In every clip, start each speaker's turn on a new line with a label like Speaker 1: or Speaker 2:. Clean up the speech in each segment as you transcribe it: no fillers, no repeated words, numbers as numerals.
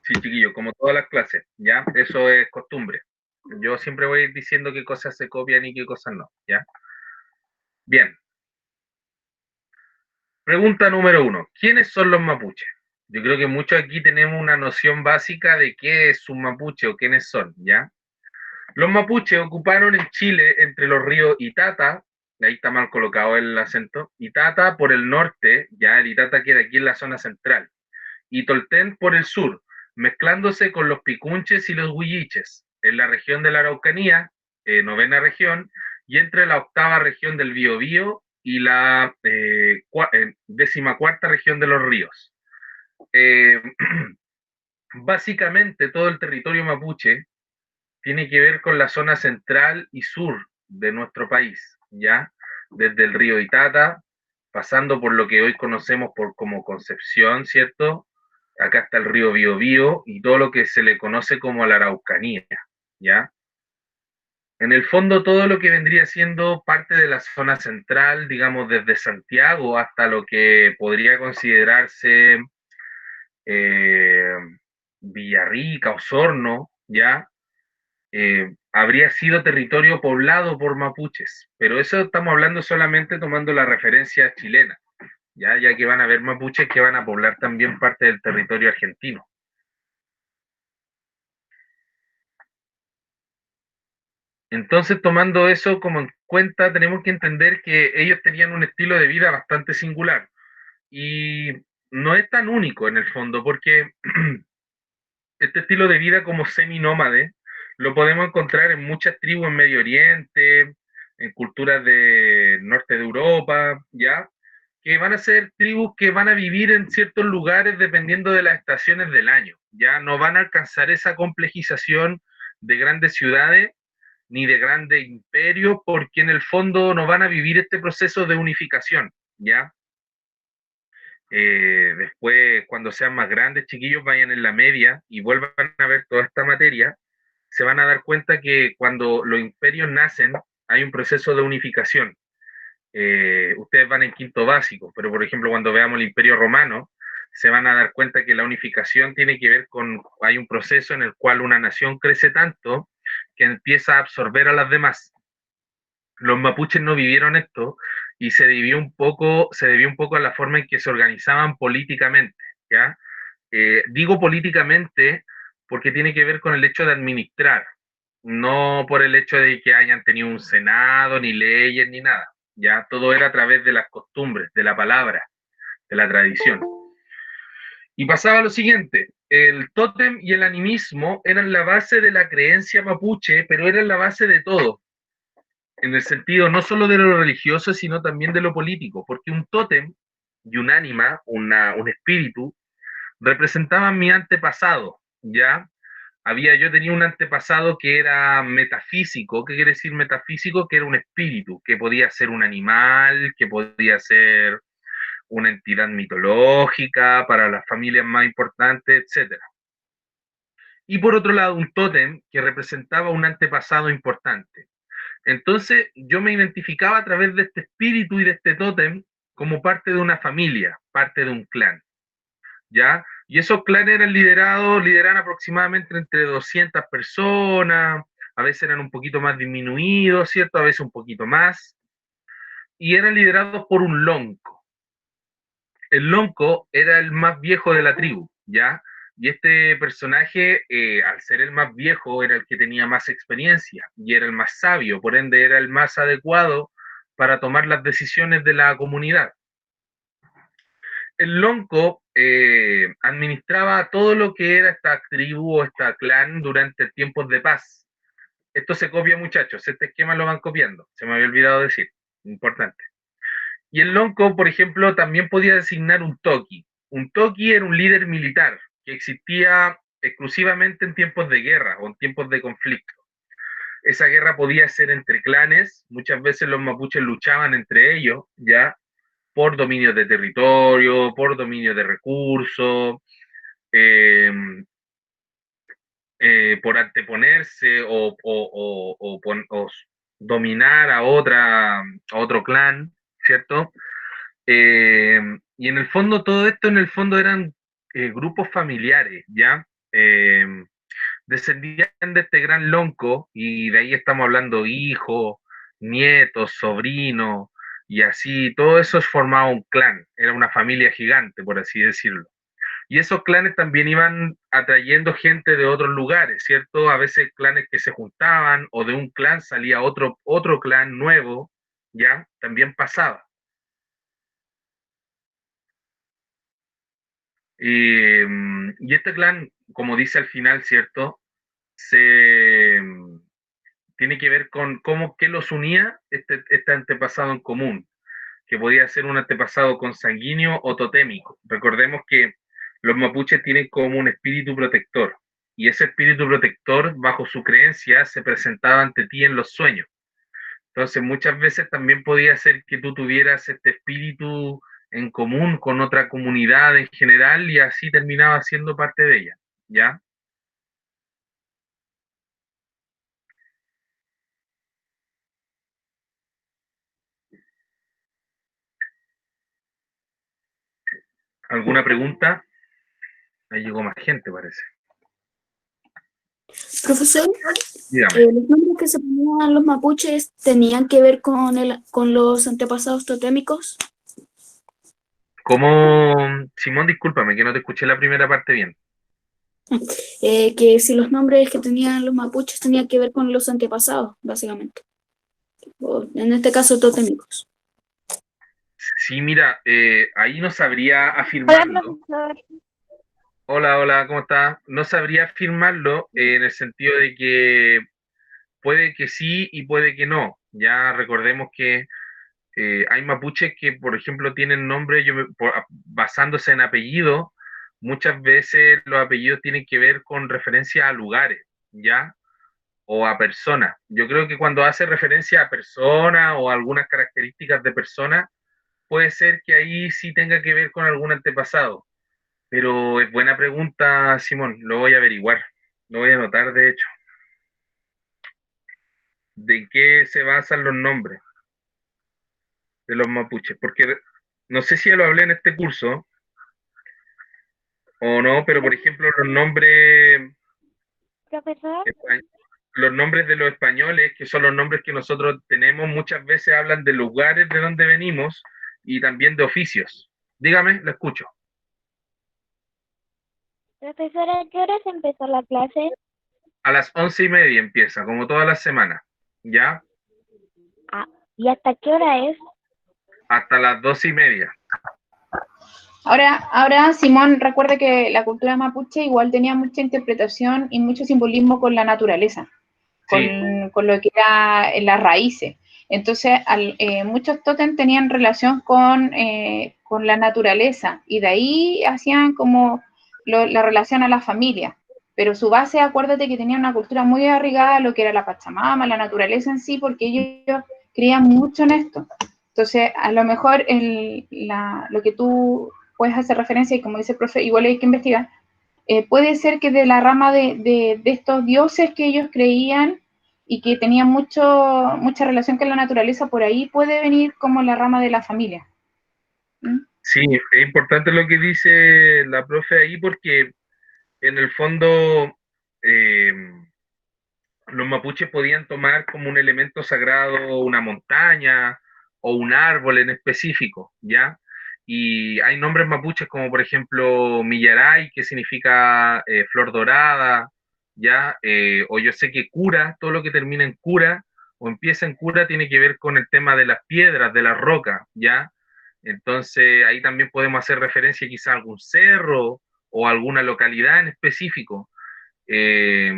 Speaker 1: Sí, chiquillo, como todas las clases, ¿ya? Eso es costumbre. Yo siempre voy diciendo qué cosas se copian y qué cosas no, ¿ya? Bien, pregunta número uno. ¿Quiénes son los mapuches? Yo creo que muchos aquí tenemos una noción básica de qué es un mapuche o quiénes son, ¿ya? Los mapuches ocuparon en Chile entre los ríos Itata, ahí está mal colocado el acento, Itata por el norte, ya el Itata queda aquí en la zona central, y Tolten por el sur, mezclándose con los picunches y los huilliches, en la región de la Araucanía, novena región, y entre la octava región del Biobío y la décima cuarta región de los ríos. Eh, Básicamente todo el territorio mapuche tiene que ver con la zona central y sur de nuestro país, ¿ya? Desde el río Itata, pasando por lo que hoy conocemos por como Concepción, ¿cierto? Acá está el río Biobío y todo lo que se le conoce como la Araucanía, ¿ya? En el fondo, todo lo que vendría siendo parte de la zona central, digamos, desde Santiago hasta lo que podría considerarse eh, Villarrica, Osorno, ¿ya? Habría sido territorio poblado por mapuches, pero eso estamos hablando solamente tomando la referencia chilena, ya que van a haber mapuches que van a poblar también parte del territorio argentino. Entonces, tomando eso como en cuenta, tenemos que entender que ellos tenían un estilo de vida bastante singular y no es tan único en el fondo, porque este estilo de vida como seminómade lo podemos encontrar en muchas tribus en Medio Oriente, en culturas del norte de Europa, ¿ya? Que van a ser tribus que van a vivir en ciertos lugares dependiendo de las estaciones del año, ¿ya? No van a alcanzar esa complejización de grandes ciudades ni de grandes imperios, porque en el fondo no van a vivir este proceso de unificación, ¿ya? Después, cuando sean más grandes, chiquillos, vayan en la media y vuelvan a ver toda esta materia, se van a dar cuenta que cuando los imperios nacen, hay un proceso de unificación. Ustedes van en quinto básico, pero por ejemplo, cuando veamos el Imperio Romano, se van a dar cuenta que la unificación tiene que ver con, hay un proceso en el cual una nación crece tanto que empieza a absorber a las demás. Los mapuches no vivieron esto y se debió un poco a la forma en que se organizaban políticamente, ¿ya? Digo políticamente porque tiene que ver con el hecho de administrar, no por el hecho de que hayan tenido un senado, ni leyes, ni nada, ¿ya? Todo era a través de las costumbres, de la palabra, de la tradición. Y pasaba lo siguiente, el tótem y el animismo eran la base de la creencia mapuche, pero eran la base de todo, en el sentido no solo de lo religioso, sino también de lo político, porque un tótem y un ánima, un espíritu, representaban mi antepasado, ¿ya? Yo tenía un antepasado que era metafísico. ¿Qué quiere decir metafísico? Que era un espíritu, que podía ser un animal, que podía ser una entidad mitológica para las familias más importantes, etcétera. Y por otro lado, un tótem que representaba un antepasado importante. Entonces, yo me identificaba a través de este espíritu y de este tótem como parte de una familia, parte de un clan, ¿ya? Y esos clanes lideran aproximadamente entre 200 personas, a veces eran un poquito más disminuidos, ¿cierto? A veces un poquito más, y eran liderados por un lonco. El lonco era el más viejo de la tribu, ¿ya? Y este personaje, al ser el más viejo, era el que tenía más experiencia y era el más sabio, por ende era el más adecuado para tomar las decisiones de la comunidad. El lonco administraba todo lo que era esta tribu o esta clan durante tiempos de paz. Esto se copia, muchachos, este esquema lo van copiando, se me había olvidado decir, importante. Y el lonco, por ejemplo, también podía designar un toki. Un toki era un líder militar que existía exclusivamente en tiempos de guerra o en tiempos de conflicto. Esa guerra podía ser entre clanes, muchas veces los mapuches luchaban entre ellos, ya, por dominio de territorio, por dominio de recursos, eh, por anteponerse o dominar a otro clan, ¿cierto? Y en el fondo todo esto en el fondo eran grupos familiares, ¿ya? descendían de este gran lonco y de ahí estamos hablando hijos, nietos, sobrinos y así, todo eso formaba un clan, era una familia gigante, por así decirlo. Y esos clanes también iban atrayendo gente de otros lugares, ¿cierto? A veces clanes que se juntaban o de un clan salía otro clan nuevo, ¿ya? También pasaba. Y este clan, como dice al final, ¿cierto? Se tiene que ver con cómo qué los unía este antepasado en común, que podía ser un antepasado consanguíneo o totémico. Recordemos que los mapuches tienen como un espíritu protector, y ese espíritu protector, bajo su creencia, se presentaba ante ti en los sueños. Entonces, muchas veces también podía ser que tú tuvieras este espíritu en común con otra comunidad en general y así terminaba siendo parte de ella, ¿ya? ¿Alguna pregunta? Ahí llegó más gente, parece.
Speaker 2: Profesor,
Speaker 1: Dígame.
Speaker 2: los nombres que se ponían los mapuches tenían que ver con los antepasados totémicos.
Speaker 1: ¿Cómo, Simón, discúlpame, que no te escuché la primera parte bien?
Speaker 2: Que si los nombres que tenían los mapuches tenían que ver con los antepasados, básicamente. O, en este caso, totémicos.
Speaker 1: Sí, mira, ahí no sabría
Speaker 3: Hola,
Speaker 1: afirmarlo.
Speaker 3: profesor.
Speaker 1: Hola, hola, ¿cómo estás? No sabría afirmarlo en el sentido de que puede que sí y puede que no. Ya recordemos que hay mapuches que, por ejemplo, tienen nombre basándose en apellido. Muchas veces los apellidos tienen que ver con referencia a lugares, ¿ya? O a personas. Yo creo que cuando hace referencia a personas o a algunas características de personas, puede ser que ahí sí tenga que ver con algún antepasado. Pero es buena pregunta, Simón, lo voy a averiguar, lo voy a anotar, de hecho, de qué se basan los nombres de los mapuches, porque no sé si ya lo hablé en este curso o no, pero por ejemplo
Speaker 3: Profesor,
Speaker 1: espa- los nombres de los españoles, que son los nombres que nosotros tenemos, muchas veces hablan de lugares de donde venimos y también de oficios. Dígame, lo escucho.
Speaker 3: profesor, ¿a qué horas empezó la clase?
Speaker 1: A las 11:30 empieza, como todas las semanas, ¿ya?
Speaker 3: Ah, ¿y hasta qué hora es?
Speaker 1: Hasta las 12:30.
Speaker 4: Ahora, Simón, recuerda que la cultura mapuche igual tenía mucha interpretación y mucho simbolismo con la naturaleza,
Speaker 1: Sí,
Speaker 4: con lo que era en las raíces. Entonces, muchos tótem tenían relación con la naturaleza y de ahí hacían como la relación a la familia. Pero su base, acuérdate que tenía una cultura muy arraigada a lo que era la Pachamama, la naturaleza en sí, porque ellos creían mucho en esto. Entonces, a lo mejor lo que tú puedes hacer referencia, y como dice el profe, igual hay que investigar, puede ser que de la rama de estos dioses que ellos creían y que tenían mucha relación con la naturaleza, por ahí puede venir como la rama de la familia. ¿Mm?
Speaker 1: sí, es importante lo que dice la profe ahí porque en el fondo eh, los mapuches podían tomar como un elemento sagrado una montaña o un árbol en específico, ¿ya? Y hay nombres mapuches como por ejemplo Millaray, que significa flor dorada, ¿ya? O yo sé que cura, todo lo que termina en cura o empieza en cura tiene que ver con el tema de las piedras, de las rocas, ¿ya? Entonces ahí también podemos hacer referencia quizá a algún cerro o alguna localidad en específico. Eh,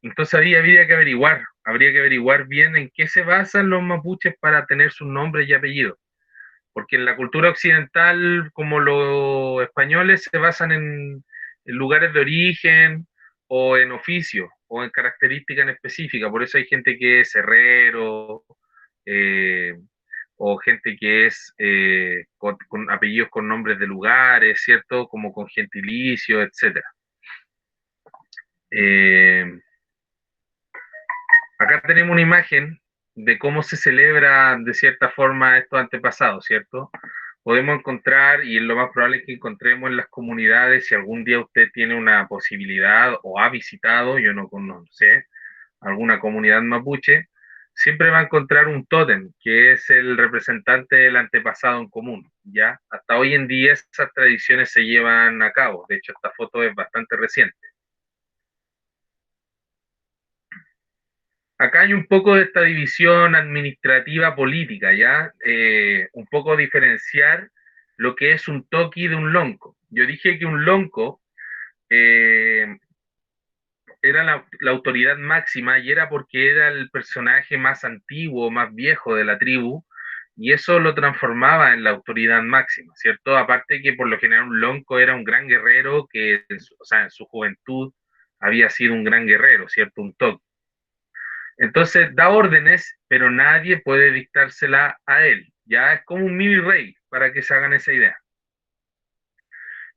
Speaker 1: entonces habría que averiguar bien en qué se basan los mapuches para tener sus nombres y apellidos. Porque en la cultura occidental, como los españoles, se basan en lugares de origen o en oficio o en características en específica. Por eso hay gente que es herrero eh, o gente que es con apellidos con nombres de lugares, ¿cierto? Como con gentilicio, etcétera. Eh, Acá tenemos una imagen de cómo se celebra de cierta forma estos antepasados, ¿cierto? podemos encontrar, y es lo más probable que encontremos en las comunidades, si algún día usted tiene una posibilidad o ha visitado, yo no sé, alguna comunidad mapuche, siempre va a encontrar un tótem, que es el representante del antepasado en común, ¿ya? Hasta hoy en día esas tradiciones se llevan a cabo, de hecho esta foto es bastante reciente. Acá hay un poco de esta división administrativa política, ¿ya? Un poco diferenciar lo que es un toqui de un lonco. Yo dije que un lonco eh, era la autoridad máxima y era porque era el personaje más antiguo, más viejo de la tribu, y eso lo transformaba en la autoridad máxima, ¿cierto? Aparte que por lo general un lonco era un gran guerrero que, o sea, en su juventud había sido un gran guerrero, ¿cierto? Un toqui. Entonces da órdenes, pero nadie puede dictársela a él. Ya es como un mini rey, para que se hagan esa idea.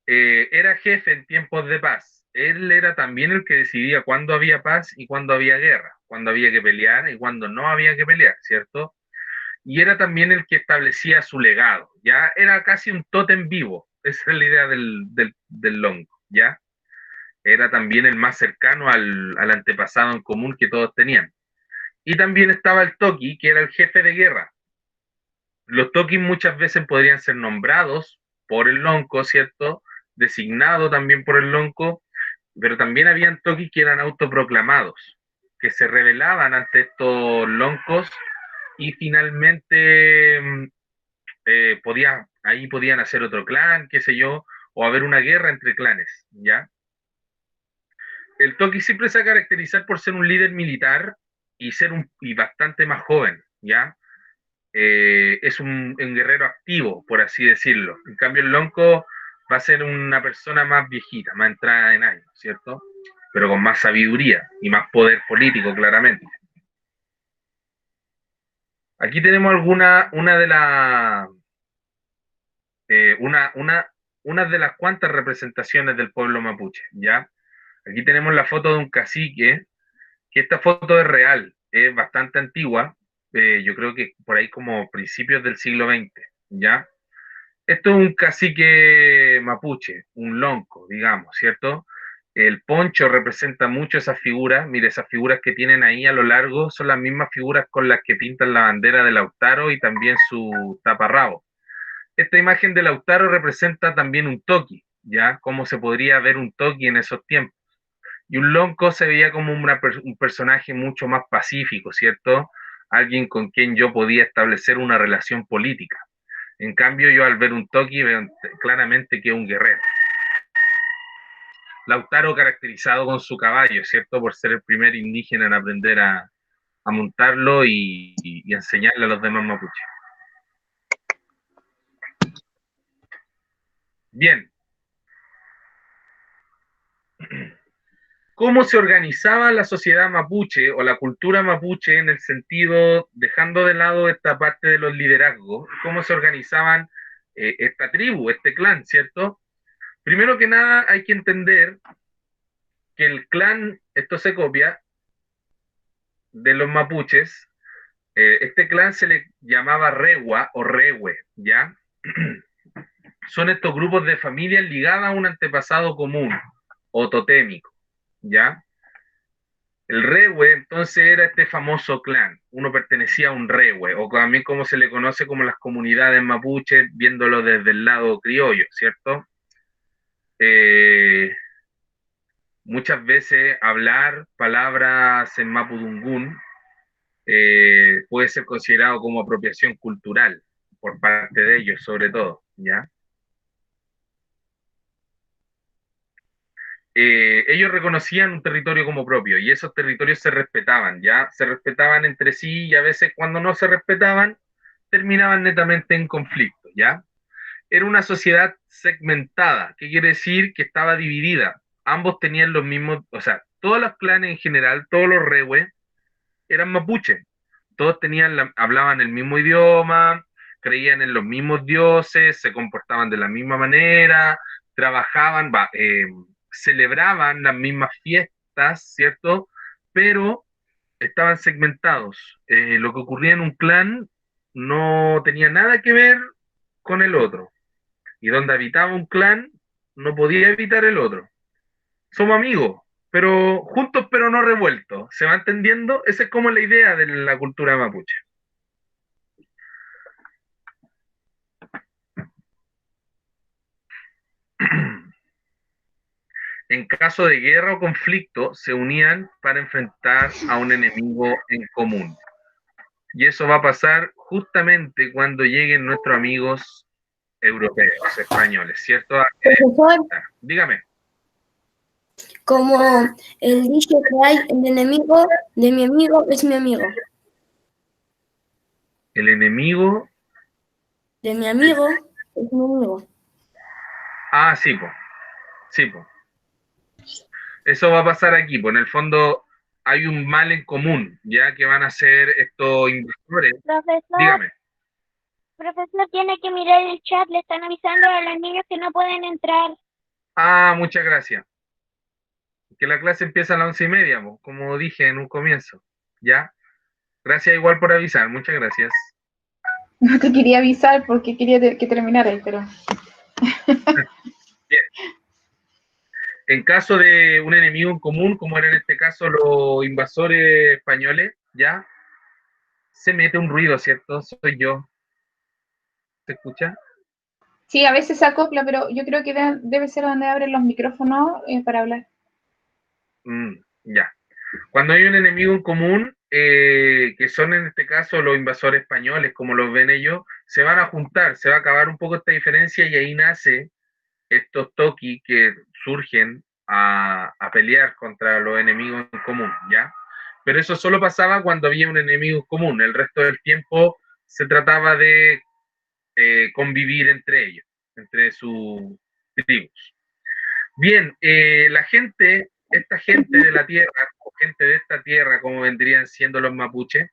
Speaker 1: Era jefe en tiempos de paz. Él era también el que decidía cuándo había paz y cuándo había guerra, cuándo había que pelear y cuándo no había que pelear, ¿cierto? Y era también el que establecía su legado. Ya era casi un tótem vivo. Esa es la idea del longo, ¿ya? Era también el más cercano al antepasado en común que todos tenían. Y también estaba el Toki, que era el jefe de guerra. Los Tokis muchas veces podrían ser nombrados por el lonco, ¿cierto? Designado también por el lonco, pero también habían Tokis que eran autoproclamados, que se rebelaban ante estos loncos y finalmente ahí podían hacer otro clan, qué sé yo, o haber una guerra entre clanes, ¿ya? El Toki siempre se va a caracterizar por ser un líder militar y ser y bastante más joven, ¿ya? Es un guerrero activo, por así decirlo. En cambio, el lonco va a ser una persona más viejita, más entrada en años, ¿cierto? Pero con más sabiduría y más poder político, claramente. Aquí tenemos una de las una de las cuantas representaciones del pueblo mapuche, ¿ya? Aquí tenemos la foto de un cacique, que esta foto es real, es bastante antigua, yo creo que por ahí como principios del siglo XX, ¿ya? Esto es un cacique mapuche, un lonco, digamos, ¿cierto? El poncho representa mucho esas figuras. Mire, esas figuras que tienen ahí a lo largo son las mismas figuras con las que pintan la bandera de Lautaro y también su taparrabo. Esta imagen de Lautaro representa también un toqui, ¿ya? Cómo se podría ver un toqui en esos tiempos. Y un lonco se veía como un personaje mucho más pacífico, ¿cierto? Alguien con quien yo podía establecer una relación política. En cambio, yo al ver un toqui veo claramente que es un guerrero. Lautaro caracterizado con su caballo, ¿cierto? Por ser el primer indígena en aprender a montarlo y enseñarle a los demás mapuches. Bien. ¿Cómo se organizaba la sociedad mapuche o la cultura mapuche en el sentido, dejando de lado esta parte de los liderazgos, cómo se organizaban esta tribu, este clan, ¿cierto? Primero que nada hay que entender que el clan, esto se copia de los mapuches, este clan se le llamaba Regua o Rewe, ¿ya? Son estos grupos de familias ligadas a un antepasado común o totémico, ¿ya? El Rewe entonces era este famoso clan, uno pertenecía a un Rewe, o también como se le conoce como las comunidades mapuches, viéndolo desde el lado criollo, ¿cierto? Eh, Muchas veces hablar palabras en mapudungún puede ser considerado como apropiación cultural por parte de ellos, sobre todo, ¿ya? Ellos reconocían un territorio como propio y esos territorios se respetaban, ¿ya? Se respetaban entre sí y a veces cuando no se respetaban terminaban netamente en conflicto, ¿ya? Era una sociedad segmentada, ¿qué quiere decir? Que estaba dividida. Ambos tenían los mismos, o sea, todos los clanes en general, todos los rehues, eran mapuche. Todos hablaban el mismo idioma, creían en los mismos dioses, se comportaban de la misma manera, trabajaban, celebraban las mismas fiestas, ¿cierto? Pero estaban segmentados. Lo que ocurría en un clan no tenía nada que ver con el otro. Y donde habitaba un clan, no podía habitar el otro. Somos amigos, pero juntos pero no revueltos. ¿Se va entendiendo? Esa es como la idea de la cultura mapuche. En caso de guerra o conflicto, se unían para enfrentar a un enemigo en común. Y eso va a pasar justamente cuando lleguen nuestros amigos europeos, españoles, ¿cierto?
Speaker 5: Profesor,
Speaker 1: Dígame.
Speaker 5: como el dicho que hay, el enemigo de mi amigo es mi amigo.
Speaker 1: El enemigo.
Speaker 5: De mi amigo es mi amigo.
Speaker 1: Ah, sí, po. Sí, po. Eso va a pasar aquí, pues en el fondo hay un mal en común, ya que van a ser estos inversores. Dígame.
Speaker 3: Profesor, tiene que mirar el chat, le están avisando a los niños que no pueden entrar.
Speaker 1: Ah, muchas gracias. Que la clase empieza a las 11:30, po, como dije en un comienzo. ¿Ya? Gracias igual por avisar, muchas gracias.
Speaker 4: No te quería avisar porque quería que terminara, pero...
Speaker 1: Bien. En caso de un enemigo en común, como era en este caso los invasores españoles, ¿ya? Se mete un ruido, ¿cierto? Soy yo. ¿Se escucha?
Speaker 4: Sí, a veces se acopla, pero yo creo que debe ser donde abren los micrófonos para hablar.
Speaker 1: Ya. Cuando hay un enemigo en común, que son en este caso los invasores españoles, como los ven ellos, se van a juntar, se va a acabar un poco esta diferencia y ahí nace estos toki que surgen a pelear contra los enemigos en común, ¿ya? Pero eso solo pasaba cuando había un enemigo en común, el resto del tiempo se trataba de convivir entre ellos, entre sus tribus. Bien, esta gente de la tierra, o gente de esta tierra, como vendrían siendo los mapuches,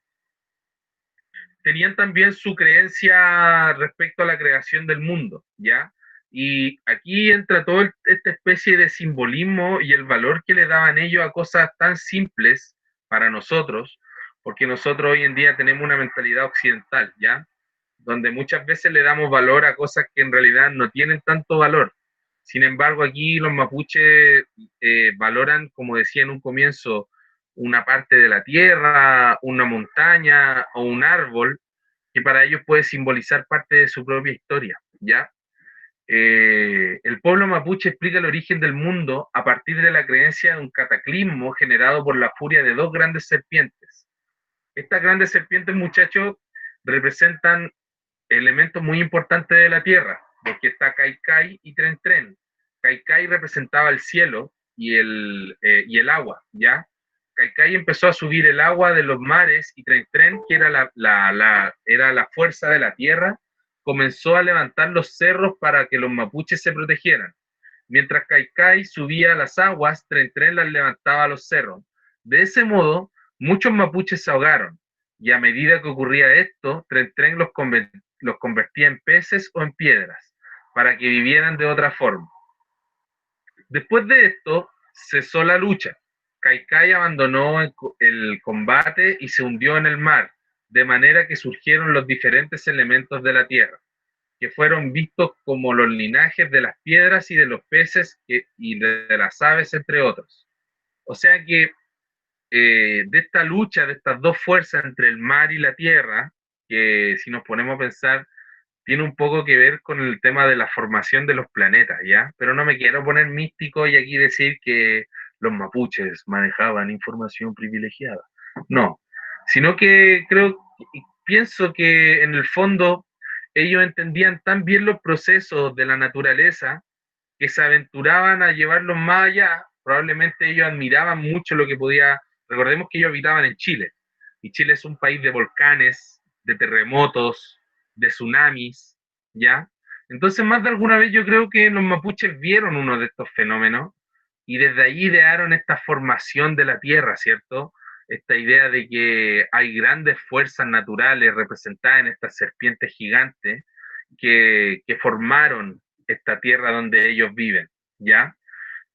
Speaker 1: tenían también su creencia respecto a la creación del mundo, ¿ya? Y aquí entra toda esta especie de simbolismo y el valor que le daban ellos a cosas tan simples para nosotros, porque nosotros hoy en día tenemos una mentalidad occidental, ¿ya? Donde muchas veces le damos valor a cosas que en realidad no tienen tanto valor. Sin embargo, aquí los mapuches valoran, como decía en un comienzo, una parte de la tierra, una montaña o un árbol, que para ellos puede simbolizar parte de su propia historia, ¿ya? El pueblo mapuche explica el origen del mundo a partir de la creencia de un cataclismo generado por la furia de dos grandes serpientes. Estas grandes serpientes, muchachos, representan elementos muy importantes de la tierra, porque está Kaikai y Tren Tren. Kaikai representaba el cielo y el agua, ¿ya? Kaikai empezó a subir el agua de los mares y Tren Tren, que era era la fuerza de la tierra, comenzó a levantar los cerros para que los mapuches se protegieran. Mientras Kaikai subía las aguas, Tren Tren las levantaba a los cerros. De ese modo, muchos mapuches se ahogaron, y a medida que ocurría esto, Tren Tren los convertía en peces o en piedras, para que vivieran de otra forma. Después de esto, cesó la lucha. Kaikai abandonó el combate y se hundió en el mar, de manera que surgieron los diferentes elementos de la tierra, que fueron vistos como los linajes de las piedras y de los peces y de las aves, entre otros. O sea que de esta lucha, de estas dos fuerzas entre el mar y la tierra, que si nos ponemos a pensar, tiene un poco que ver con el tema de la formación de los planetas, ¿ya? Pero no me quiero poner místico y aquí decir que los mapuches manejaban información privilegiada. No, sino que pienso que en el fondo ellos entendían tan bien los procesos de la naturaleza que se aventuraban a llevarlos más allá. Probablemente ellos admiraban mucho lo que podía. Recordemos que ellos habitaban en Chile, y Chile es un país de volcanes, de terremotos, de tsunamis, ¿ya? Entonces, más de alguna vez yo creo que los mapuches vieron uno de estos fenómenos y desde ahí idearon esta formación de la Tierra, ¿cierto? Esta idea de que hay grandes fuerzas naturales representadas en estas serpientes gigantes que formaron esta tierra donde ellos viven, ¿ya?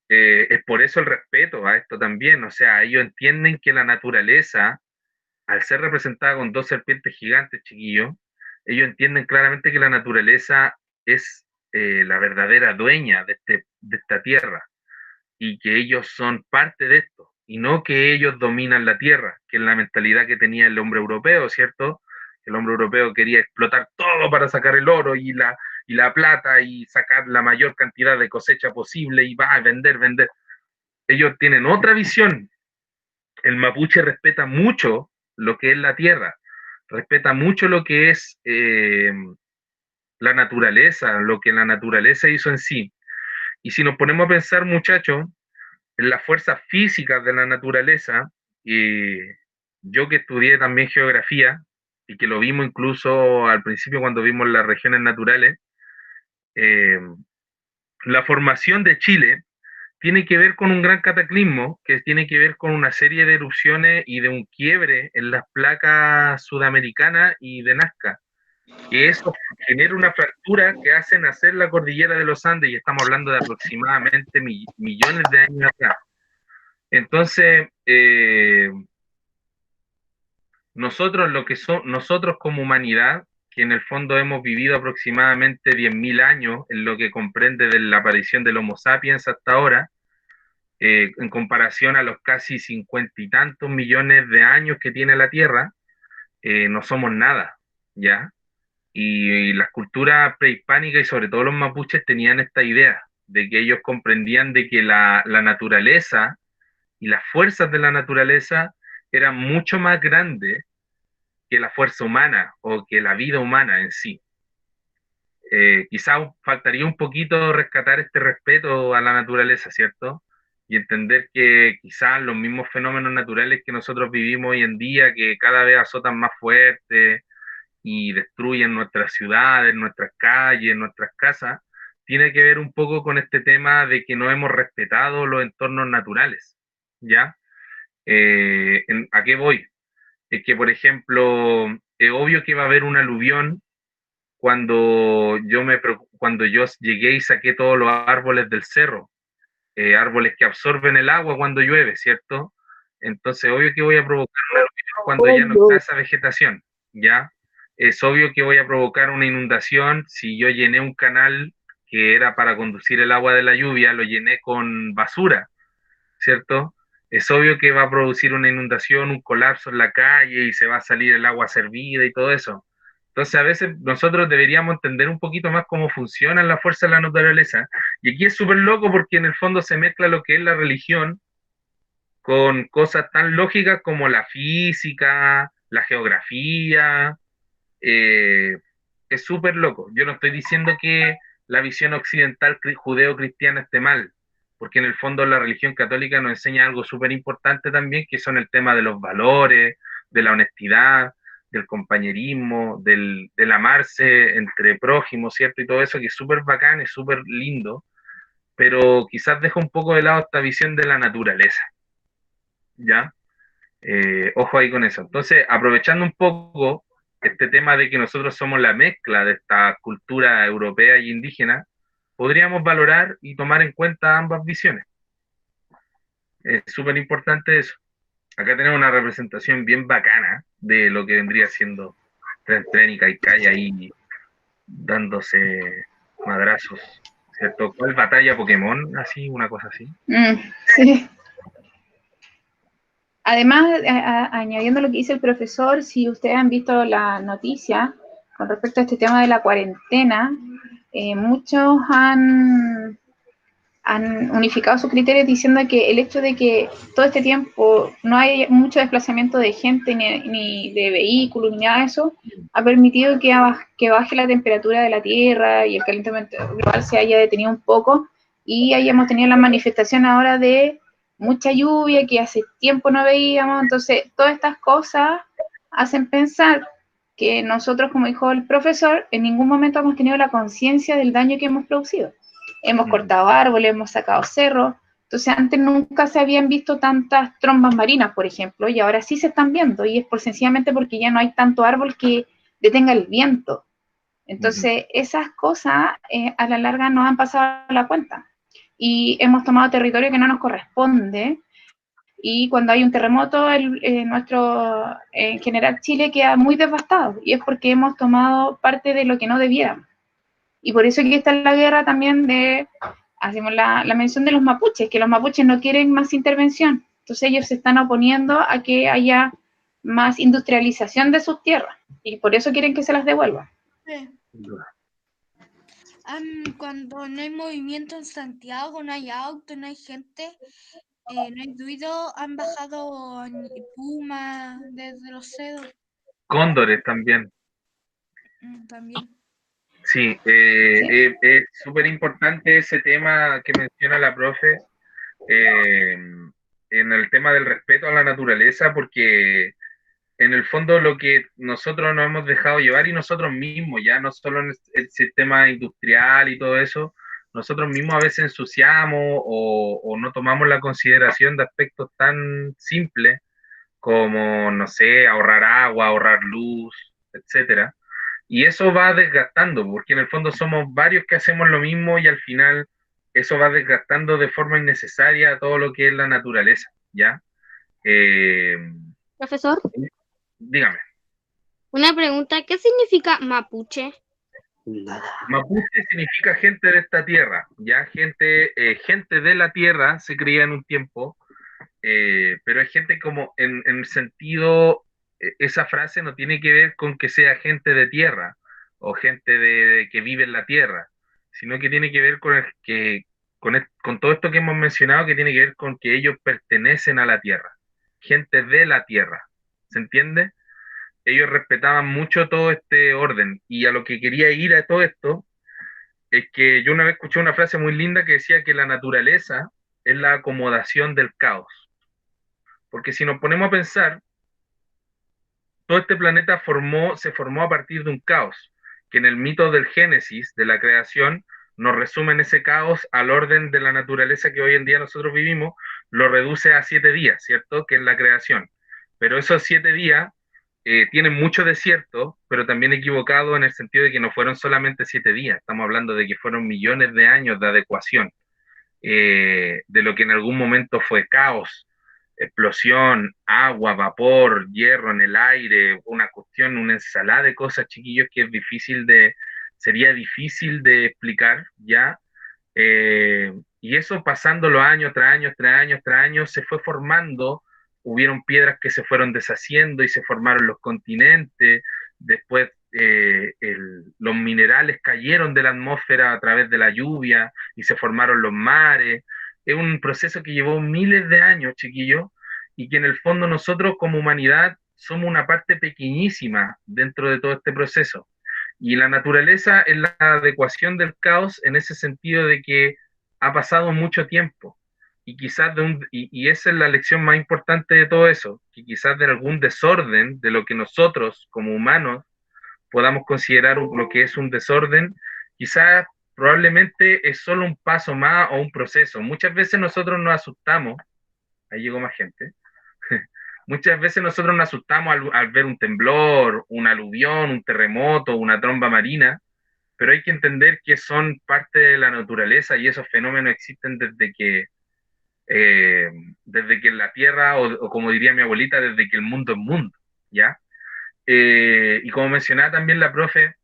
Speaker 1: Es por eso el respeto a esto también, o sea, ellos entienden que la naturaleza, al ser representada con dos serpientes gigantes, chiquillos, ellos entienden claramente que la naturaleza es la verdadera dueña de esta tierra y que ellos son parte de esto y no que ellos dominan la tierra, que es la mentalidad que tenía el hombre europeo, ¿cierto? El hombre europeo quería explotar todo para sacar el oro y la plata y sacar la mayor cantidad de cosecha posible y va a vender, vender. Ellos tienen otra visión. El mapuche respeta mucho lo que es la tierra, respeta mucho lo que es la naturaleza, lo que la naturaleza hizo en sí. Y si nos ponemos a pensar, muchachos, en las fuerzas físicas de la naturaleza, yo que estudié también geografía y que lo vimos incluso al principio cuando vimos las regiones naturales, eh, la formación de Chile tiene que ver con un gran cataclismo, que tiene que ver con una serie de erupciones y de un quiebre en las placas sudamericanas y de Nazca, que eso genera una fractura que hace nacer la cordillera de los Andes, y estamos hablando de aproximadamente millones de años atrás. Entonces, nosotros como humanidad, que en el fondo hemos vivido aproximadamente 10.000 años en lo que comprende de la aparición del Homo sapiens hasta ahora, en comparación a los casi 50 y tantos millones de años que tiene la Tierra, no somos nada, ¿ya? Y las culturas prehispánicas y sobre todo los mapuches tenían esta idea de que ellos comprendían de que la naturaleza y las fuerzas de la naturaleza eran mucho más grandes que la fuerza humana o que la vida humana en sí. Quizás faltaría un poquito rescatar este respeto a la naturaleza, ¿cierto? Y entender que quizás los mismos fenómenos naturales que nosotros vivimos hoy en día, que cada vez azotan más fuerte y destruyen nuestras ciudades, nuestras calles, nuestras casas, tiene que ver un poco con este tema de que no hemos respetado los entornos naturales, ¿ya? ¿A qué voy? Es que, por ejemplo, es obvio que va a haber un aluvión cuando yo llegué y saqué todos los árboles del cerro, árboles que absorben el agua cuando llueve, ¿cierto? Entonces, obvio que voy a provocar un aluvión cuando ya no está esa vegetación, ¿ya? Es obvio que voy a provocar una inundación si yo llené un canal que era para conducir el agua de la lluvia, lo llené con basura, ¿cierto? Es obvio que va a producir una inundación, un colapso en la calle y se va a salir el agua servida y todo eso. Entonces, a veces nosotros deberíamos entender un poquito más cómo funcionan las fuerzas de la naturaleza. Y aquí es súper loco porque en el fondo se mezcla lo que es la religión con cosas tan lógicas como la física, la geografía. eh, es súper loco. Yo no estoy diciendo que la visión occidental judeo-cristiana esté mal, porque en el fondo la religión católica nos enseña algo súper importante también, que son el tema de los valores, de la honestidad, del compañerismo, del amarse entre prójimos, ¿cierto? Y todo eso que es súper bacán, es súper lindo, pero quizás deja un poco de lado esta visión de la naturaleza, ¿ya? Ojo ahí con eso. Entonces, aprovechando un poco este tema de que nosotros somos la mezcla de esta cultura europea y indígena, podríamos valorar y tomar en cuenta ambas visiones. Es súper importante eso. Acá tenemos una representación bien bacana de lo que vendría siendo Tren y Caicaya ahí dándose madrazos, ¿cierto? ¿Cuál batalla Pokémon? Así, una cosa así.
Speaker 4: Sí. Además, añadiendo lo que dice el profesor, si ustedes han visto la noticia con respecto a este tema de la cuarentena, muchos han unificado sus criterios diciendo que el hecho de que todo este tiempo no hay mucho desplazamiento de gente ni de vehículos ni nada de eso, ha permitido que baje la temperatura de la Tierra y el calentamiento global se haya detenido un poco y hayamos tenido la manifestación ahora de mucha lluvia que hace tiempo no veíamos. Entonces todas estas cosas hacen pensar que nosotros, como dijo el profesor, en ningún momento hemos tenido la conciencia del daño que hemos producido. Hemos cortado árboles, hemos sacado cerros. Entonces antes nunca se habían visto tantas trombas marinas, por ejemplo, y ahora sí se están viendo, y es sencillamente porque ya no hay tanto árbol que detenga el viento. Entonces esas cosas a la larga nos han pasado la cuenta, y hemos tomado territorio que no nos corresponde, y cuando hay un terremoto, en general Chile queda muy devastado, y es porque hemos tomado parte de lo que no debiéramos. Y por eso aquí está la guerra también hacemos la mención de los mapuches, que los mapuches no quieren más intervención, entonces ellos se están oponiendo a que haya más industrialización de sus tierras, y por eso quieren que se las devuelvan.
Speaker 6: Sí. Cuando no hay movimiento en Santiago, no hay auto, no hay gente, no hay ruido, han bajado pumas desde los cerros
Speaker 1: Cóndores también.
Speaker 6: también.
Speaker 1: Sí,
Speaker 4: Sí.
Speaker 1: es súper importante ese tema que menciona la profe, en el tema del respeto a la naturaleza, porque en el fondo lo que nosotros nos hemos dejado llevar, y nosotros mismos, ya no solo en el sistema industrial y todo eso, nosotros mismos a veces ensuciamos o no tomamos la consideración de aspectos tan simples como, no sé, ahorrar agua, ahorrar luz, etcétera. Y eso va desgastando, porque en el fondo somos varios que hacemos lo mismo y al final eso va desgastando de forma innecesaria todo lo que es la naturaleza, ¿ya? Eh,
Speaker 7: Profesor,
Speaker 1: dígame.
Speaker 7: una pregunta, ¿qué significa mapuche?
Speaker 1: Mapuche significa gente de esta tierra, ya gente de la tierra se creía en un tiempo, pero es gente como en el sentido, esa frase no tiene que ver con que sea gente de tierra o gente que vive en la tierra, sino que tiene que ver con todo esto que hemos mencionado, que tiene que ver con que ellos pertenecen a la tierra, gente de la tierra, ¿se entiende? Ellos respetaban mucho todo este orden, y a lo que quería ir a todo esto es que yo una vez escuché una frase muy linda que decía que la naturaleza es la acomodación del caos, porque si nos ponemos a pensar, todo este planeta se formó a partir de un caos, que en el mito del Génesis, de la creación, nos resumen ese caos al orden de la naturaleza que hoy en día nosotros vivimos, lo reduce a 7 días, ¿cierto? Que es la creación. Pero esos 7 días tienen mucho desierto, pero también equivocado en el sentido de que no fueron solamente 7 días, estamos hablando de que fueron millones de años de adecuación, de lo que en algún momento fue caos, explosión, agua, vapor, hierro en el aire, una cuestión, una ensalada de cosas, chiquillos, que sería difícil de explicar, ¿ya? Y eso pasando los años, tras años, tras años, tras años, se fue formando, hubieron piedras que se fueron deshaciendo y se formaron los continentes, después los minerales cayeron de la atmósfera a través de la lluvia y se formaron los mares. Es un proceso que llevó miles de años, chiquillos, y que en el fondo nosotros como humanidad somos una parte pequeñísima dentro de todo este proceso. Y la naturaleza es la adecuación del caos en ese sentido de que ha pasado mucho tiempo. Y quizás y esa es la lección más importante de todo eso, que quizás de algún desorden de lo que nosotros como humanos podamos considerar lo que es un desorden, quizás probablemente es solo un paso más o un proceso. Muchas veces nosotros nos asustamos, ahí llegó más gente, muchas veces nosotros nos asustamos al ver un temblor, un aluvión, un terremoto, una tromba marina, pero hay que entender que son parte de la naturaleza y esos fenómenos existen eh, desde que la Tierra, o como diría mi abuelita, desde que el mundo es mundo, ¿ya? Y como mencionaba también la profe,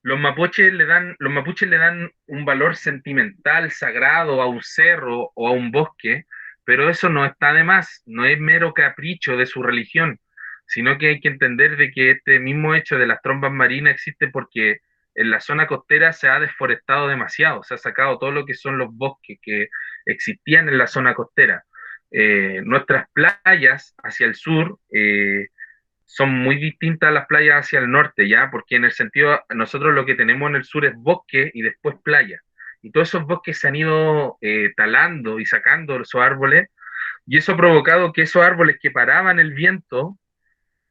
Speaker 1: los mapuches le dan un valor sentimental, sagrado a un cerro o a un bosque, pero eso no está de más, no es mero capricho de su religión, sino que hay que entender de que este mismo hecho de las trombas marinas existe porque en la zona costera se ha deforestado demasiado, se ha sacado todo lo que son los bosques que existían en la zona costera. Nuestras playas hacia el sur, son muy distintas a las playas hacia el norte, ¿ya? Porque en el sentido, nosotros lo que tenemos en el sur es bosque y después playa. Y todos esos bosques se han ido talando y sacando esos árboles, y eso ha provocado que esos árboles que paraban el viento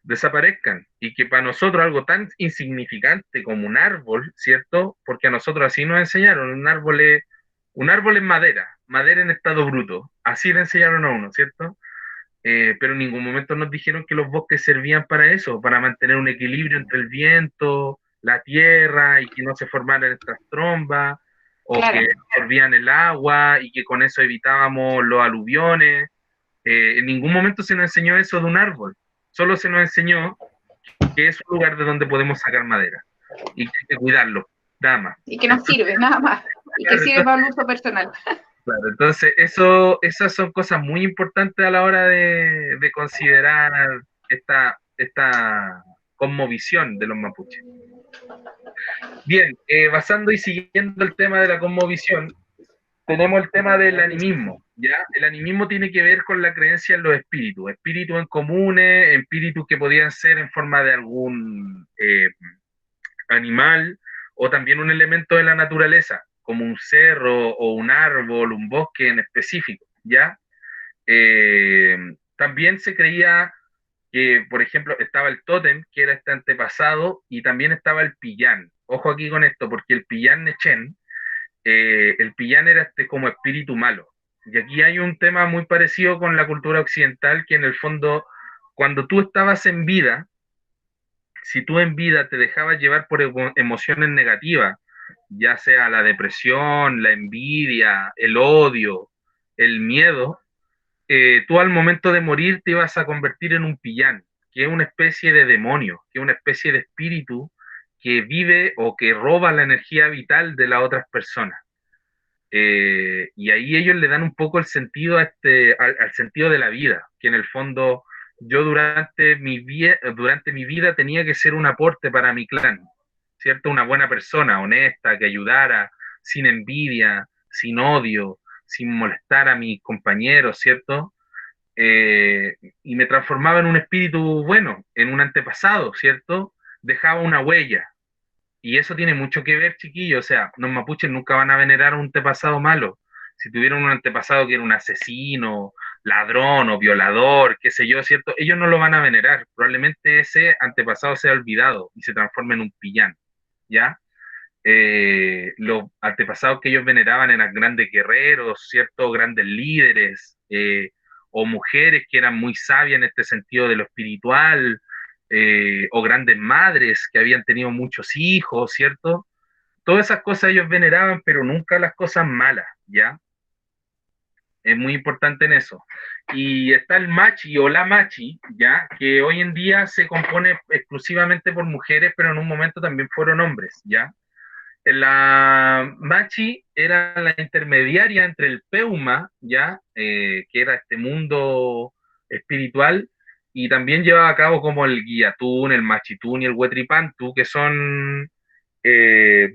Speaker 1: desaparezcan. Y que para nosotros algo tan insignificante como un árbol, ¿cierto? Porque a nosotros así nos enseñaron, un árbol es madera, madera en estado bruto. Así le enseñaron a uno, ¿cierto? Pero en ningún momento nos dijeron que los bosques servían para eso, para mantener un equilibrio entre el viento, la tierra, y que no se formaran estas trombas, o
Speaker 4: Claro.
Speaker 1: que absorbían el agua y que con eso evitábamos los aluviones. En ningún momento se nos enseñó eso de un árbol, solo se nos enseñó que es un lugar de donde podemos sacar madera y que hay que cuidarlo, nada más.
Speaker 4: Y que nos sirve, nada más. Y que sirve para el uso personal.
Speaker 1: Claro, entonces esas son cosas muy importantes a la hora de considerar esta cosmovisión de los mapuches. Bien, basando y siguiendo el tema de la cosmovisión, tenemos el tema del animismo, ¿ya? El animismo tiene que ver con la creencia en los espíritus, espíritus en comunes, espíritus que podían ser en forma de algún animal o también un elemento de la naturaleza, como un cerro o un árbol, un bosque en específico, ¿ya? También se creía que, por ejemplo, estaba el tótem, que era este antepasado, y también estaba el pillán. Ojo aquí con esto, porque el pillán Nechen, el pillán era este como espíritu malo. Y aquí hay un tema muy parecido con la cultura occidental, que en el fondo, cuando tú estabas en vida, si tú en vida te dejabas llevar por emociones negativas, ya sea la depresión, la envidia, el odio, el miedo, tú al momento de morir te ibas a convertir en un pillán, que es una especie de demonio, que es una especie de espíritu que vive o que roba la energía vital de las otras personas. Y ahí ellos le dan un poco el sentido al sentido de la vida, que en el fondo yo durante mi vida tenía que ser un aporte para mi clan, ¿cierto? Una buena persona, honesta, que ayudara, sin envidia, sin odio, sin molestar a mis compañeros, ¿cierto? Y me transformaba en un espíritu bueno, en un antepasado, ¿cierto? Dejaba una huella. Y eso tiene mucho que ver, chiquillos. O sea, los mapuches nunca van a venerar a un antepasado malo. Si tuvieron un antepasado que era un asesino, ladrón o violador, qué sé yo, ¿cierto? Ellos no lo van a venerar. Probablemente ese antepasado sea olvidado y se transforme en un pillán, ¿ya? Los antepasados que ellos veneraban eran grandes guerreros, ¿cierto? Grandes líderes, o mujeres que eran muy sabias en este sentido de lo espiritual, o grandes madres que habían tenido muchos hijos, ¿cierto? Todas esas cosas ellos veneraban, pero nunca las cosas malas, ¿ya? Es muy importante en eso. Y está el machi o la machi, ¿ya? Que hoy en día se compone exclusivamente por mujeres, pero en un momento también fueron hombres, ¿ya? La machi era la intermediaria entre el peuma, ¿ya? Que era este mundo espiritual, y también llevaba a cabo como el guillatún, el machitún y el huetripantu, que son eh,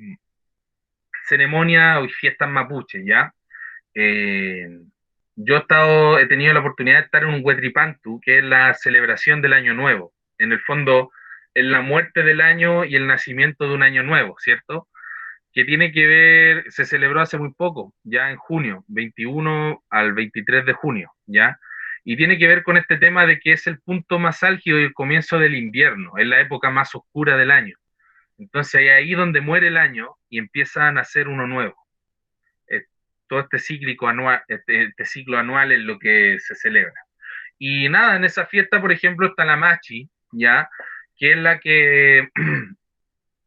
Speaker 1: ceremonias y fiestas mapuches, ¿ya? Eh, he tenido la oportunidad de estar en un huetripantu, que es la celebración del año nuevo. En el fondo, es la muerte del año y el nacimiento de un año nuevo, ¿cierto? Que tiene que ver, se celebró hace muy poco, ya en junio, 21 al 23 de junio, ¿ya? Y tiene que ver con este tema de que es el punto más álgido y el comienzo del invierno, es la época más oscura del año. Entonces es ahí donde muere el año y empieza a nacer uno nuevo. Eh, Todo este cíclico anual, este ciclo anual es lo que se celebra. Y nada, en esa fiesta, por ejemplo, está la machi, ¿ya? Que es la que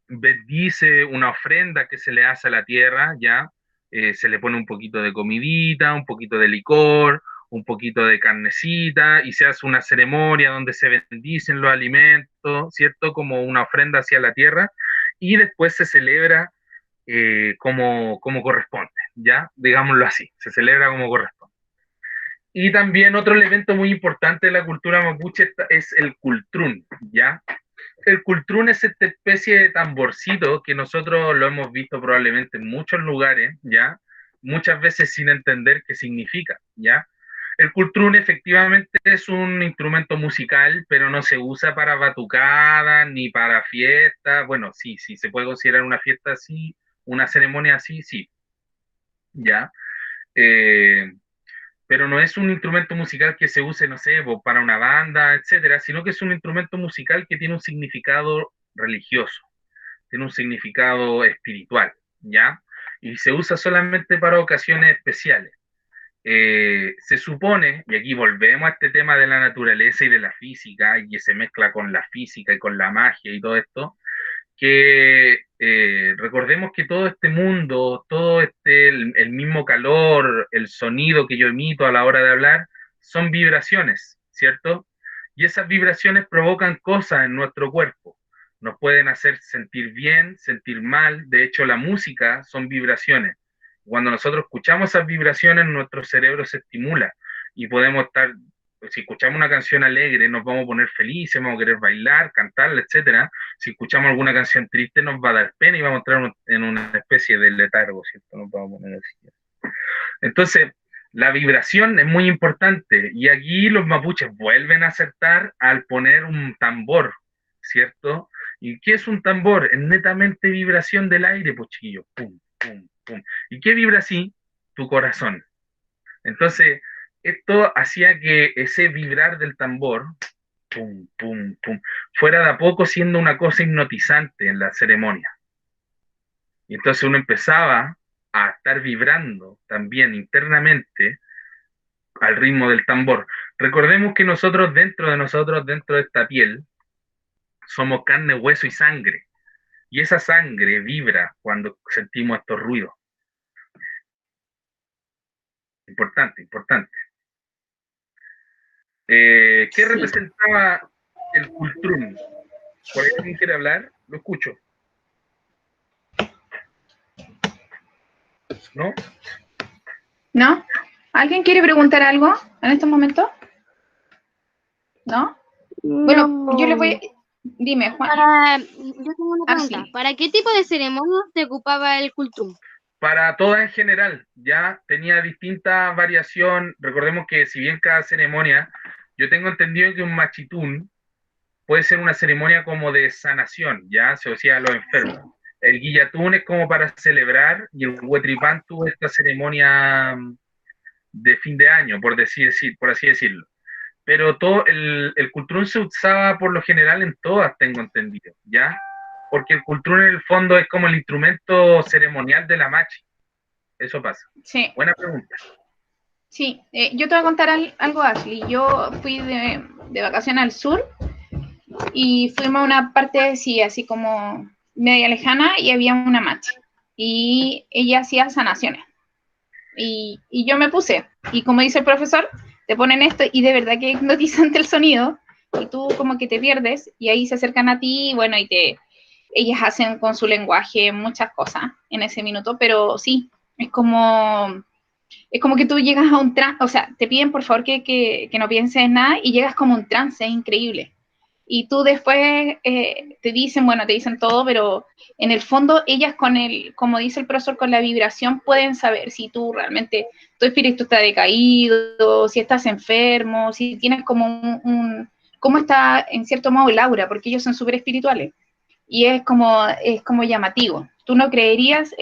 Speaker 1: bendice una ofrenda que se le hace a la tierra, ¿ya? Se le pone un poquito de comidita, un poquito de licor, un poquito de carnecita, y se hace una ceremonia donde se bendicen los alimentos, ¿cierto? Como una ofrenda hacia la tierra, y después se celebra como corresponde, ¿ya? Digámoslo así, se celebra como corresponde. Y también otro elemento muy importante de la cultura mapuche es el cultrún, ¿ya? El cultrún es esta especie de tamborcito que nosotros lo hemos visto probablemente en muchos lugares, ¿ya? Muchas veces sin entender qué significa, ¿ya? El cultrún efectivamente es un instrumento musical, pero no se usa para batucadas ni para fiestas. Bueno, sí, sí, se puede considerar una fiesta así, una ceremonia así, sí, ¿ya? Eh, pero no es un instrumento musical que se use, no sé, para una banda, etcétera, sino que es un instrumento musical que tiene un significado religioso, tiene un significado espiritual, ¿ya? Y se usa solamente para ocasiones especiales. Se supone, y aquí volvemos a este tema de la naturaleza y de la física, y que se mezcla con la física y con la magia y todo esto, que recordemos que todo este mundo, el mismo calor, el sonido que yo emito a la hora de hablar, son vibraciones, ¿cierto? Y esas vibraciones provocan cosas en nuestro cuerpo. Nos pueden hacer sentir bien, sentir mal. De hecho, la música son vibraciones. Cuando nosotros escuchamos esas vibraciones, nuestro cerebro se estimula y podemos estar, si escuchamos una canción alegre, nos vamos a poner felices, vamos a querer bailar, cantarla, etcétera. Si escuchamos alguna canción triste, nos va a dar pena y vamos a entrar en una especie de letargo, ¿cierto? Nos vamos a poner así. Entonces, la vibración es muy importante y aquí los mapuches vuelven a acertar al poner un tambor, ¿cierto? ¿Y qué es un tambor? Es netamente vibración del aire, pues chiquillos, pum, pum, pum. ¿Y qué vibra así? Tu corazón. Entonces, esto hacía que ese vibrar del tambor, pum, pum, pum, fuera de a poco siendo una cosa hipnotizante en la ceremonia. Y entonces uno empezaba a estar vibrando también internamente al ritmo del tambor. Recordemos que nosotros, dentro de esta piel, somos carne, hueso y sangre. Y esa sangre vibra cuando sentimos estos ruidos. Importante, importante. ¿Qué representaba el cultrún? ¿Por ahí alguien quiere hablar? Lo escucho. ¿No?
Speaker 4: ¿No? ¿Alguien quiere preguntar algo en estos momentos? ¿No? Bueno, yo le voy... Dime, Juan.
Speaker 7: Yo tengo una pregunta.
Speaker 4: sí.
Speaker 7: ¿Para qué tipo de ceremonias se ocupaba el cultum?
Speaker 1: Para todas en general, ya tenía distinta variación. Recordemos que si bien cada ceremonia, yo tengo entendido que un machitún puede ser una ceremonia como de sanación, ya se decía a los enfermos. El guillatún es como para celebrar y el huetripantú es esta ceremonia de fin de año, por así decirlo. Pero todo el cultrún se usaba por lo general en todas, tengo entendido, ¿ya? Porque el cultrún en el fondo es como el instrumento ceremonial de la machi. Eso pasa.
Speaker 4: Sí.
Speaker 1: Buena pregunta.
Speaker 4: Sí, yo te voy a contar algo, Ashley. Yo fui de vacaciones al sur y fuimos a una parte, sí, así como media lejana y había una machi. Y ella hacía sanaciones. Y yo me puse. Y como dice el profesor, te ponen esto y de verdad que es hipnotizante el sonido. Y tú como que te pierdes y ahí se acercan a ti y bueno, ellas hacen con su lenguaje muchas cosas en ese minuto, pero sí, es como que tú llegas a un trance, o sea, te piden por favor que no pienses en nada y llegas como un trance, es increíble. Y tú después te dicen todo, pero en el fondo ellas como dice el profesor, con la vibración pueden saber si tú realmente, tu espíritu está decaído, si estás enfermo, si tienes como cómo está en cierto modo el aura, porque ellos son súper espirituales. Y es como llamativo. Tú no creerías,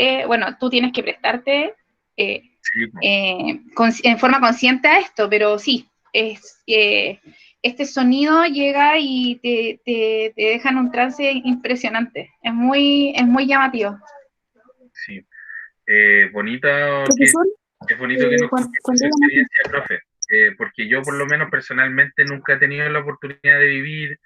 Speaker 4: tú tienes que prestarte en forma consciente a esto, pero sí, este sonido llega y te deja en un trance impresionante. Es muy llamativo.
Speaker 1: Sí. Bonito
Speaker 2: Profesor,
Speaker 1: es bonito que nos
Speaker 2: cuando
Speaker 1: cuente su
Speaker 2: íbamos-
Speaker 1: experiencia, profe. Porque yo, por lo menos personalmente, nunca he tenido la oportunidad de vivir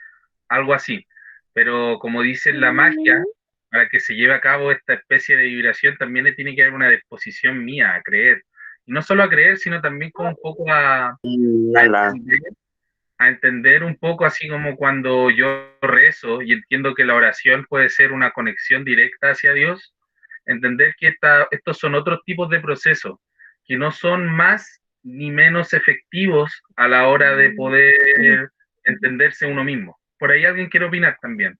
Speaker 1: algo así. Pero como dice la magia, para que se lleve a cabo esta especie de vibración, también tiene que haber una disposición mía a creer. Y no solo a creer, sino también como un poco a entender un poco, así como cuando yo rezo y entiendo que la oración puede ser una conexión directa hacia Dios, entender que estos son otros tipos de procesos, que no son más ni menos efectivos a la hora de poder entenderse uno mismo. Por ahí alguien quiere opinar también.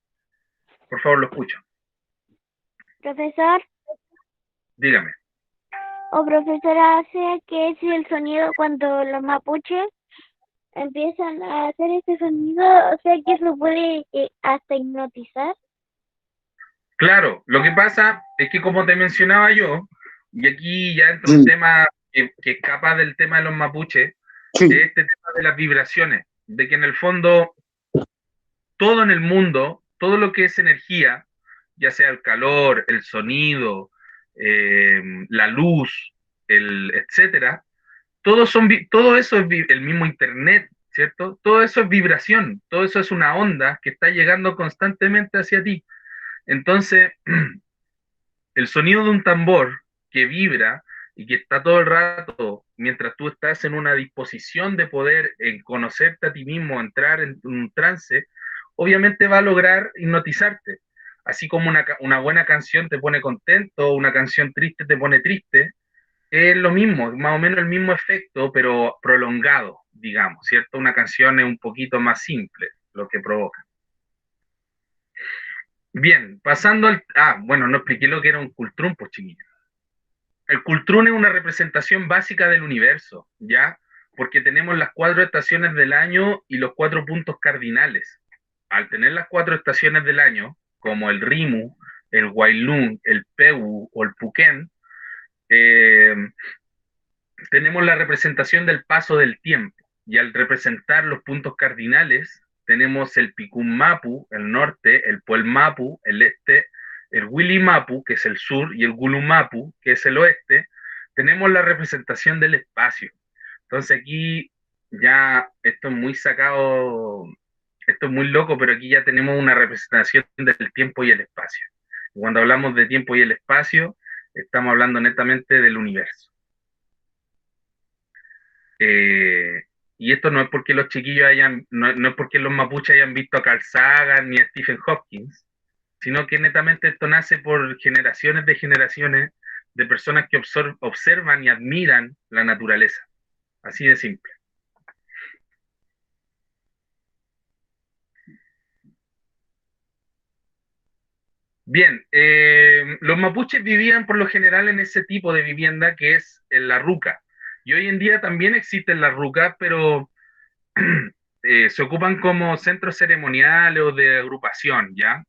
Speaker 1: Por favor, lo escucho.
Speaker 3: Profesor
Speaker 1: Dígame.
Speaker 3: o profesora, hace que es el sonido cuando los mapuches empiezan a hacer este sonido, o sea que eso puede hasta hipnotizar.
Speaker 1: Claro, lo que pasa es que como te mencionaba yo, y aquí ya entra un tema que escapa del tema de los mapuches, es este tema de las vibraciones, de que en el fondo todo en el mundo, todo lo que es energía, ya sea el calor, el sonido, la luz, etcétera, todo eso es el mismo internet, ¿cierto? Todo eso es vibración, todo eso es una onda que está llegando constantemente hacia ti. Entonces, el sonido de un tambor que vibra y que está todo el rato, mientras tú estás en una disposición de poder conocerte a ti mismo, entrar en un trance, obviamente va a lograr hipnotizarte. Así como una buena canción te pone contento, una canción triste te pone triste, es lo mismo, más o menos el mismo efecto, pero prolongado, digamos, ¿cierto? Una canción es un poquito más simple lo que provoca. Bien, pasando al... Ah, bueno, no expliqué lo que era un cultrún, pues chiquillos. El cultrún es una representación básica del universo, ¿ya? Porque tenemos las 4 estaciones del año y los 4 puntos cardinales. Al tener las 4 estaciones del año, como el Rimu, el Wailun, el Pewu o el Puquén, eh, tenemos la representación del paso del tiempo. Y al representar los puntos cardinales, tenemos el Picún Mapu, el norte, el Puel Mapu, el este, el Willy Mapu, que es el sur, y el Gulu Mapu, que es el oeste. Tenemos la representación del espacio. Entonces aquí ya esto es muy sacado, esto es muy loco, pero aquí ya tenemos una representación del tiempo y el espacio. Y cuando hablamos de tiempo y el espacio, estamos hablando netamente del universo. Y esto no es porque los chiquillos no es porque los mapuches hayan visto a Carl Sagan ni a Stephen Hawking, sino que netamente esto nace por generaciones de personas que observan y admiran la naturaleza. Así de simple. Bien, los mapuches vivían por lo general en ese tipo de vivienda que es en la ruca. Y hoy en día también existen las rucas, pero se ocupan como centros ceremoniales o de agrupación, ¿ya?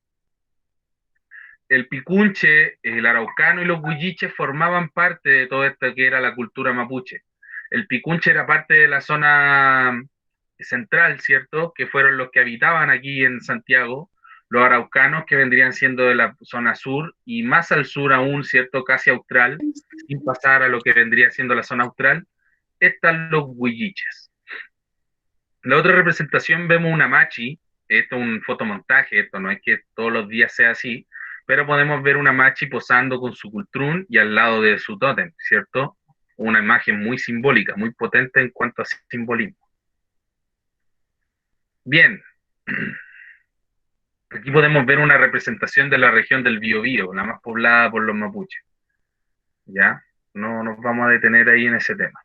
Speaker 1: El picunche, el araucano y los huilliches formaban parte de todo esto que era la cultura mapuche. El picunche era parte de la zona central, ¿cierto? Que fueron los que habitaban aquí en Santiago, los araucanos que vendrían siendo de la zona sur y más al sur aún, ¿cierto? Casi austral, sin pasar a lo que vendría siendo la zona austral, están los huilliches. La otra representación vemos una machi, esto es un fotomontaje, esto no es que todos los días sea así, pero podemos ver una machi posando con su cultrún y al lado de su tótem, ¿cierto? Una imagen muy simbólica, muy potente en cuanto a simbolismo. Bien, aquí podemos ver una representación de la región del Biobío, la más poblada por los mapuches. ¿Ya? No nos vamos a detener ahí en ese tema.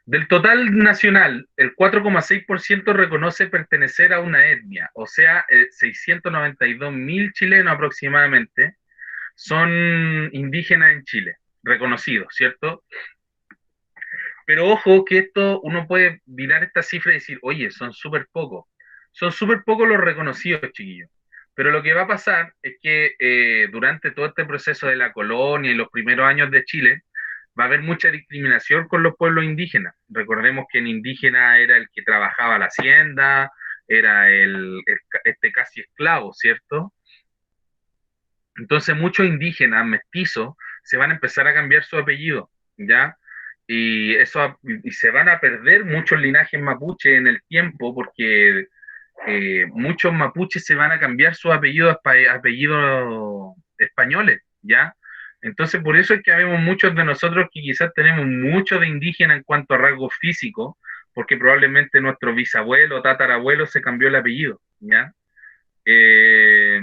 Speaker 1: Del total nacional, el 4,6% reconoce pertenecer a una etnia, o sea, 692.000 chilenos aproximadamente son indígenas en Chile, reconocidos, ¿cierto? Pero ojo que esto, uno puede mirar esta cifra y decir, oye, son súper pocos. Son súper pocos los reconocidos, chiquillos. Pero lo que va a pasar es que durante todo este proceso de la colonia y los primeros años de Chile, va a haber mucha discriminación con los pueblos indígenas. Recordemos que en indígena era el que trabajaba la hacienda, era este casi esclavo, ¿cierto? Entonces muchos indígenas mestizos se van a empezar a cambiar su apellido, ¿ya? Y se van a perder muchos linajes mapuche en el tiempo porque muchos mapuches se van a cambiar sus apellidos españoles, ¿ya? Entonces, por eso es que habemos muchos de nosotros que quizás tenemos mucho de indígena en cuanto a rasgos físicos, porque probablemente nuestro bisabuelo o tatarabuelo se cambió el apellido, ¿ya? Y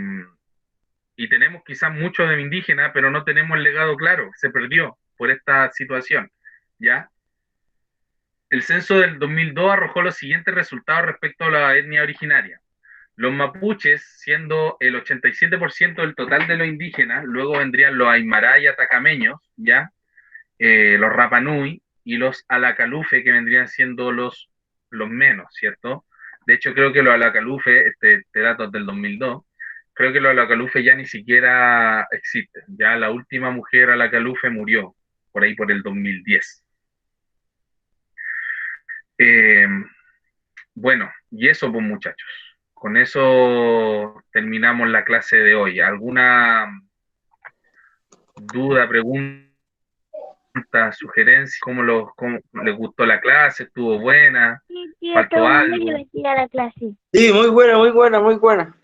Speaker 1: tenemos quizás mucho de indígena, pero no tenemos el legado claro, se perdió por esta situación, ¿ya? El censo del 2002 arrojó los siguientes resultados respecto a la etnia originaria. Los mapuches, siendo el 87% del total de los indígenas, luego vendrían los aymara y atacameños, ¿ya? Los rapanui y los alacalufe, que vendrían siendo los menos, ¿cierto? De hecho, creo que los alacalufe, este dato es del 2002, creo que los alacalufe ya ni siquiera existen. Ya la última mujer alacalufe murió, por ahí por el 2010. Bueno, y eso pues muchachos. Con eso terminamos la clase de hoy. ¿Alguna duda, pregunta, sugerencia? ¿Cómo les gustó la clase? ¿Estuvo buena?
Speaker 3: Sí,
Speaker 1: ¿Faltó
Speaker 3: estuvo muy
Speaker 1: algo?
Speaker 3: divertida la clase.
Speaker 8: Sí, muy buena, muy buena, muy buena.